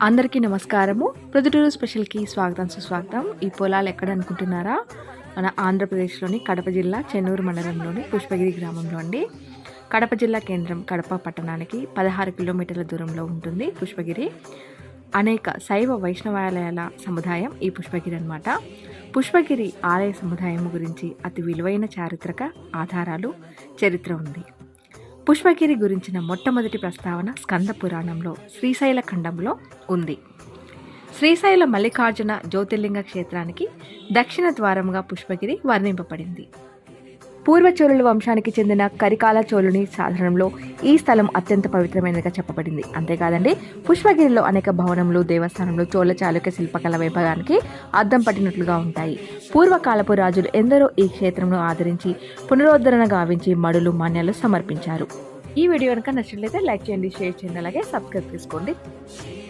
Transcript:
అందరికీ నమస్కారము. ప్రొద్దుటూరు స్పెషల్కి స్వాగతం సుస్వాగతం. ఈ పొలాలు ఎక్కడ అనుకుంటున్నారా? మన ఆంధ్రప్రదేశ్లోని కడప జిల్లా చెన్నూరు మండలంలోని పుష్పగిరి గ్రామంలో అండి. కడప జిల్లా కేంద్రం కడప పట్టణానికి 16 కిలోమీటర్ల దూరంలో ఉంటుంది పుష్పగిరి. అనేక శైవ వైష్ణవాలయాల సముదాయం ఈ పుష్పగిరి అన్నమాట. పుష్పగిరి ఆలయ సముదాయం గురించి అతి విలువైన చారిత్రక ఆధారాలు చరిత్ర ఉంది. పుష్పగిరి గురించిన మొట్టమొదటి ప్రస్తావన స్కంద పురాణంలో శ్రీశైల ఖండంలో ఉంది. శ్రీశైల మల్లికార్జున జ్యోతిర్లింగ క్షేత్రానికి దక్షిణ ద్వారముగా పుష్పగిరి వర్ణింపబడింది. పూర్వచోళుల వంశానికి చెందిన కరికాల చోళుని సాధనంలో ఈ స్థలం అత్యంత పవిత్రమైనదిగా చెప్పబడింది. అంతేకాదండి, పుష్పగిరిలో అనేక భవనములు, దేవస్థానంలో చోళ చాళుక్య శిల్పకళ వైభవానికి అద్దం పట్టినట్లుగా ఉంటాయి. పూర్వకాలపు రాజులు ఎందరో ఈ క్షేత్రంను ఆదరించి పునరుద్ధరణ గావించి మడులు, మాన్యాలు సమర్పించారు. ఈ వీడియో కనుక నచ్చినట్లయితే లైక్ చేయండి, షేర్ చేయండి, అలాగే సబ్స్క్రైబ్ చేసుకోండి.